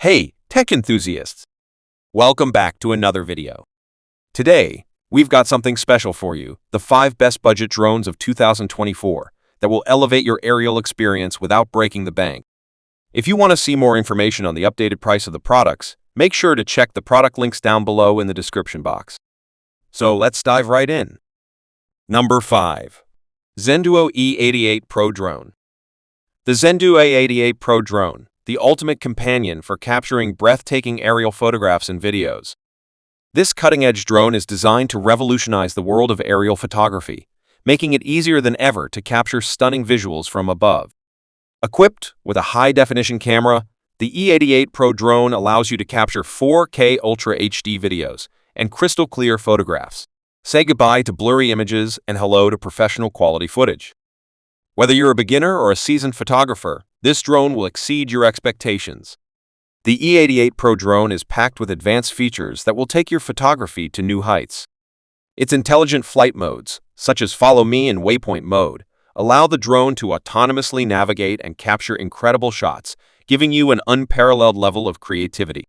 Hey, tech enthusiasts! Welcome back to another video. Today, we've got something special for you, the 5 best budget drones of 2024 that will elevate your aerial experience without breaking the bank. If you want to see more information on the updated price of the products, make sure to check the product links down below in the description box. So let's dive right in. Number 5. Zenduo E88 Pro Drone. The Zenduo E88 Pro Drone, the ultimate companion for capturing breathtaking aerial photographs and videos. This cutting-edge drone is designed to revolutionize the world of aerial photography, making it easier than ever to capture stunning visuals from above. Equipped with a high-definition camera, the E88 Pro drone allows you to capture 4K Ultra HD videos and crystal-clear photographs. Say goodbye to blurry images and hello to professional quality footage. Whether you're a beginner or a seasoned photographer, this drone will exceed your expectations. The E88 Pro drone is packed with advanced features that will take your photography to new heights. Its intelligent flight modes, such as Follow Me and Waypoint mode, allow the drone to autonomously navigate and capture incredible shots, giving you an unparalleled level of creativity.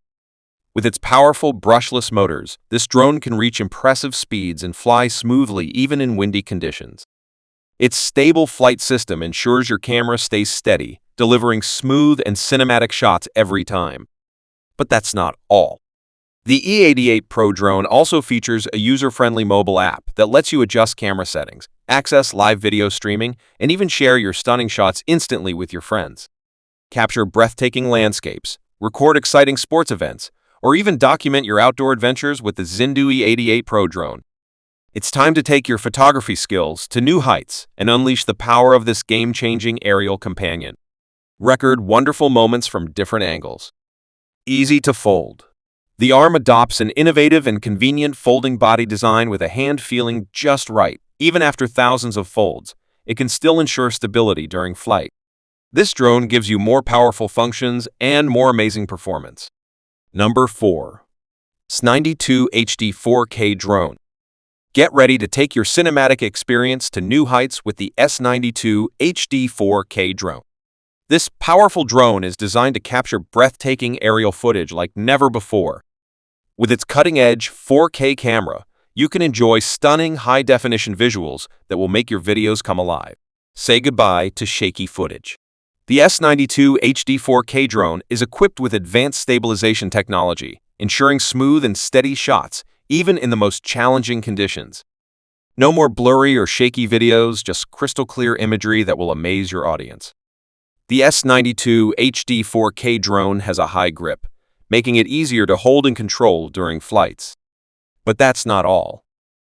With its powerful brushless motors, this drone can reach impressive speeds and fly smoothly even in windy conditions. Its stable flight system ensures your camera stays steady, delivering smooth and cinematic shots every time. But that's not all. The E88 Pro drone also features a user-friendly mobile app that lets you adjust camera settings, access live video streaming, and even share your stunning shots instantly with your friends. Capture breathtaking landscapes, record exciting sports events, or even document your outdoor adventures with the Zenduo E88 Pro drone. It's time to take your photography skills to new heights and unleash the power of this game-changing aerial companion. Record wonderful moments from different angles. Easy to fold. The arm adopts an innovative and convenient folding body design with a hand feeling just right. Even after thousands of folds, it can still ensure stability during flight. This drone gives you more powerful functions and more amazing performance. Number 4. S92 HD 4K Drone. Get ready to take your cinematic experience to new heights with the S92 HD 4K drone. This powerful drone is designed to capture breathtaking aerial footage like never before. With its cutting-edge 4K camera, you can enjoy stunning high-definition visuals that will make your videos come alive. Say goodbye to shaky footage. The S92 HD 4K drone is equipped with advanced stabilization technology, ensuring smooth and steady shots even in the most challenging conditions. No more blurry or shaky videos, just crystal-clear imagery that will amaze your audience. The S92 HD 4K drone has a high grip, making it easier to hold and control during flights. But that's not all.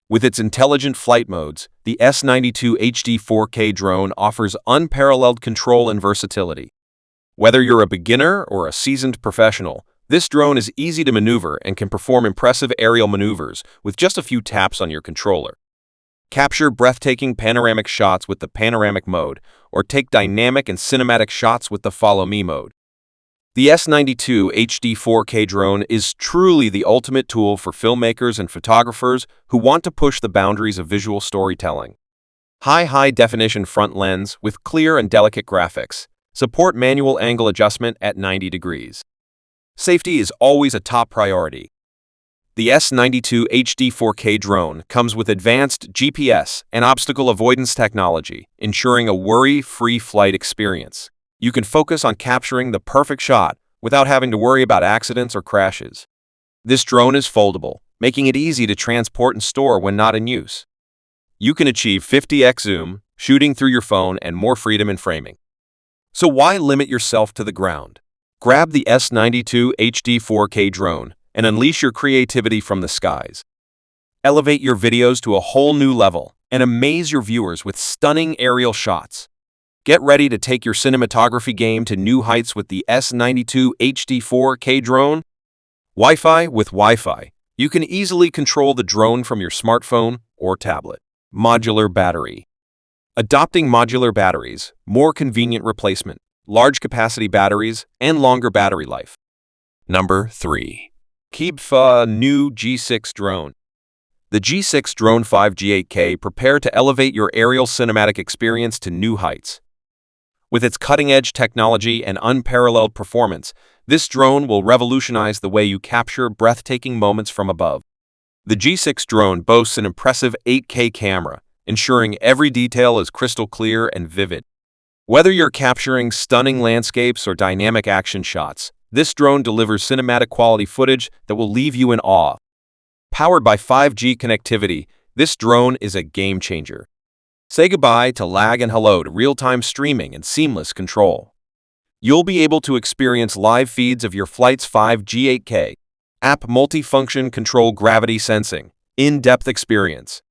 With its intelligent flight modes, the S92 HD 4K drone offers unparalleled control and versatility. Whether you're a beginner or a seasoned professional, this drone is easy to maneuver and can perform impressive aerial maneuvers with just a few taps on your controller. Capture breathtaking panoramic shots with the panoramic mode, or take dynamic and cinematic shots with the Follow Me mode. The S92 HD 4K drone is truly the ultimate tool for filmmakers and photographers who want to push the boundaries of visual storytelling. High-definition front lens with clear and delicate graphics. Support manual angle adjustment at 90 degrees. Safety is always a top priority. The S92 HD 4K drone comes with advanced GPS and obstacle avoidance technology, ensuring a worry-free flight experience. You can focus on capturing the perfect shot without having to worry about accidents or crashes. This drone is foldable, making it easy to transport and store when not in use. You can achieve 50x zoom, shooting through your phone, and more freedom in framing. So why limit yourself to the ground? Grab the S92 HD 4K drone and unleash your creativity from the skies. Elevate your videos to a whole new level and amaze your viewers with stunning aerial shots. Get ready to take your cinematography game to new heights with the S92 HD 4K drone. Wi-Fi. With Wi-Fi, you can easily control the drone from your smartphone or tablet. Modular battery. Adopting modular batteries, more convenient replacement, large capacity batteries, and longer battery life. Number 3. Keebfa new G6 drone. The G6 Drone 5G8K prepare to elevate your aerial cinematic experience to new heights. With its cutting-edge technology and unparalleled performance, This drone will revolutionize the way you capture breathtaking moments from above. The G6 drone boasts an impressive 8K camera, ensuring every detail is crystal clear and vivid. Whether you're capturing stunning landscapes or dynamic action shots, this drone delivers cinematic quality footage that will leave you in awe. Powered by 5G connectivity, this drone is a game changer. Say goodbye to lag and hello to real-time streaming and seamless control. You'll be able to experience live feeds of your flight's 5G 8K app multifunction control gravity sensing, in-depth experience.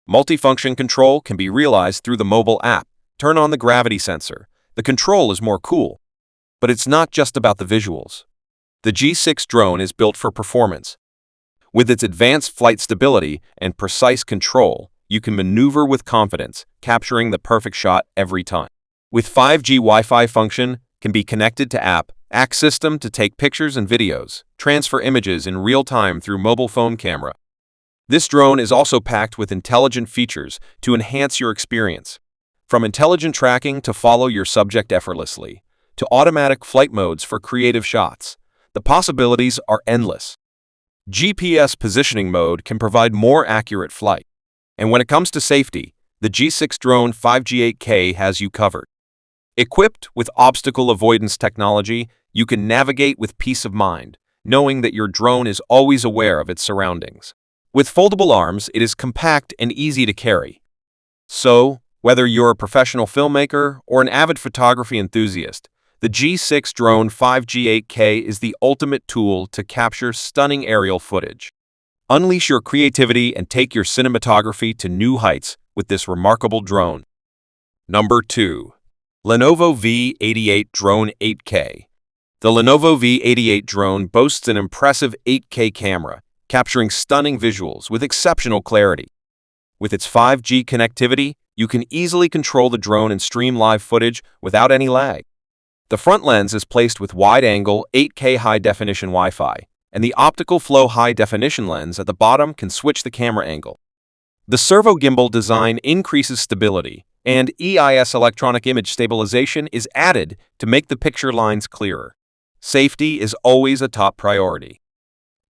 Multifunction control can be realized through the mobile app. Turn on the gravity sensor. The control is more cool. But it's not just about the visuals. The G6 drone is built for performance. With its advanced flight stability and precise control, you can maneuver with confidence, capturing the perfect shot every time. With 5G Wi-Fi function, can be connected to app system to take pictures and videos, transfer images in real time through mobile phone camera. This drone is also packed with intelligent features to enhance your experience. From intelligent tracking to follow your subject effortlessly, to automatic flight modes for creative shots, the possibilities are endless. GPS positioning mode can provide more accurate flight. And when it comes to safety, the G6 drone 5G 8K has you covered. Equipped with obstacle avoidance technology, you can navigate with peace of mind, knowing that your drone is always aware of its surroundings. With foldable arms, it is compact and easy to carry. So, whether you're a professional filmmaker or an avid photography enthusiast, the G6 drone 5G 8K is the ultimate tool to capture stunning aerial footage. Unleash your creativity and take your cinematography to new heights with this remarkable drone. Number 2. Lenovo V88 Drone 8K. The Lenovo V88 drone boasts an impressive 8K camera, capturing stunning visuals with exceptional clarity. With its 5G connectivity, you can easily control the drone and stream live footage without any lag. The front lens is placed with wide-angle 8K high-definition Wi-Fi, and the optical flow high-definition lens at the bottom can switch the camera angle. The servo gimbal design increases stability, and EIS electronic image stabilization is added to make the picture lines clearer. Safety is always a top priority.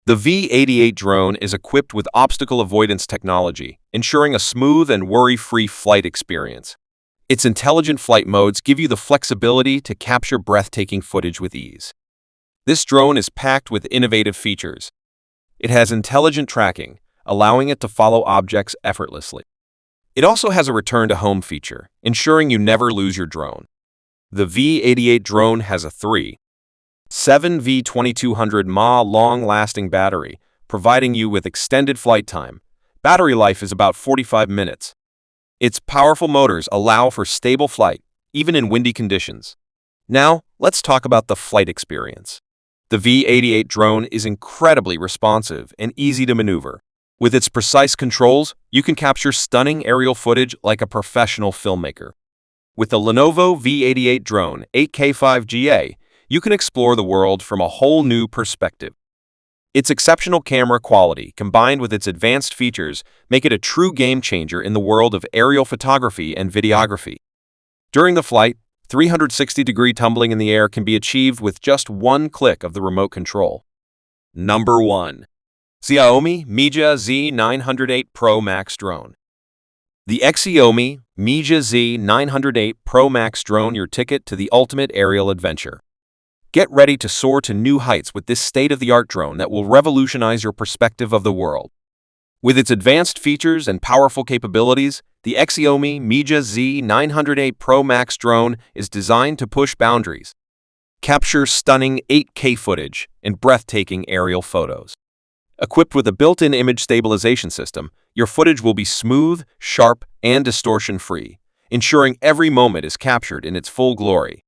The V88 drone is equipped with obstacle avoidance technology, ensuring a smooth and worry-free flight experience. Its intelligent flight modes give you the flexibility to capture breathtaking footage with ease. This drone is packed with innovative features. It has intelligent tracking, allowing it to follow objects effortlessly. It also has a return-to-home feature, ensuring you never lose your drone. The V88 drone has a 3.7 V2200 mAh long-lasting battery, providing you with extended flight time. Battery life is about 45 minutes. Its powerful motors allow for stable flight, even in windy conditions. Now, let's talk about the flight experience. The V88 drone is incredibly responsive and easy to maneuver. With its precise controls, you can capture stunning aerial footage like a professional filmmaker. With the Lenovo V88 drone 8K 5GA, you can explore the world from a whole new perspective. Its exceptional camera quality, combined with its advanced features, make it a true game-changer in the world of aerial photography and videography. During the flight, 360-degree tumbling in the air can be achieved with just one click of the remote control. Number 1. Xiaomi Mi Z908 Pro Max Drone. The Xiaomi Mi Z908 Pro Max drone, your ticket to the ultimate aerial adventure. Get ready to soar to new heights with this state-of-the-art drone that will revolutionize your perspective of the world. With its advanced features and powerful capabilities, the Xiaomi Mi Z908 Pro Max drone is designed to push boundaries. Capture stunning 8K footage and breathtaking aerial photos. Equipped with a built-in image stabilization system, your footage will be smooth, sharp, and distortion-free, ensuring every moment is captured in its full glory.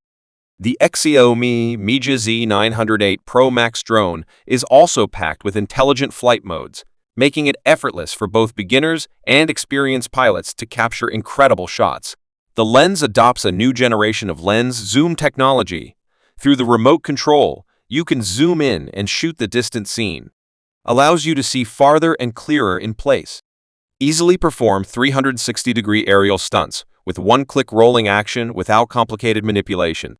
The Xiaomi Mi Z908 Pro Max drone is also packed with intelligent flight modes, making it effortless for both beginners and experienced pilots to capture incredible shots. The lens adopts a new generation of lens zoom technology. Through the remote control, you can zoom in and shoot the distant scene. Allows you to see farther and clearer in place. Easily perform 360-degree aerial stunts with one-click rolling action without complicated manipulation.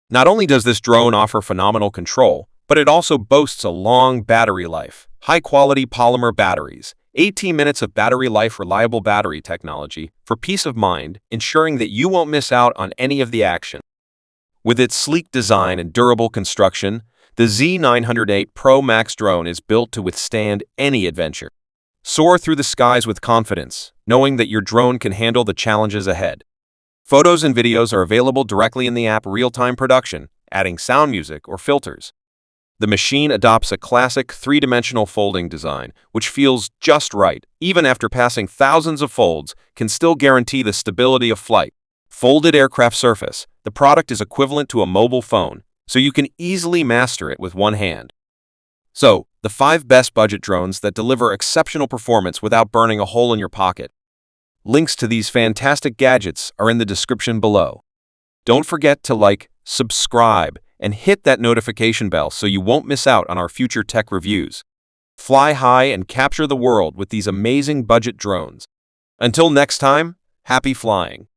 Not only does this drone offer phenomenal control, but it also boasts a long battery life. High-quality polymer batteries, 18 minutes of battery life, reliable battery technology for peace of mind, ensuring that you won't miss out on any of the action. With its sleek design and durable construction, the Z908 Pro Max drone is built to withstand any adventure. Soar through the skies with confidence, knowing that your drone can handle the challenges ahead. Photos and videos are available directly in the app real-time production, adding sound music or filters. The machine adopts a classic three-dimensional folding design, which feels just right, even after passing thousands of folds, can still guarantee the stability of flight. Folded aircraft surface, the product is equivalent to a mobile phone, so you can easily master it with one hand. So, the 5 best budget drones that deliver exceptional performance without burning a hole in your pocket. Links to these fantastic gadgets are in the description below. Don't forget to like, subscribe, and hit that notification bell so you won't miss out on our future tech reviews. Fly high and capture the world with these amazing budget drones. Until next time, happy flying!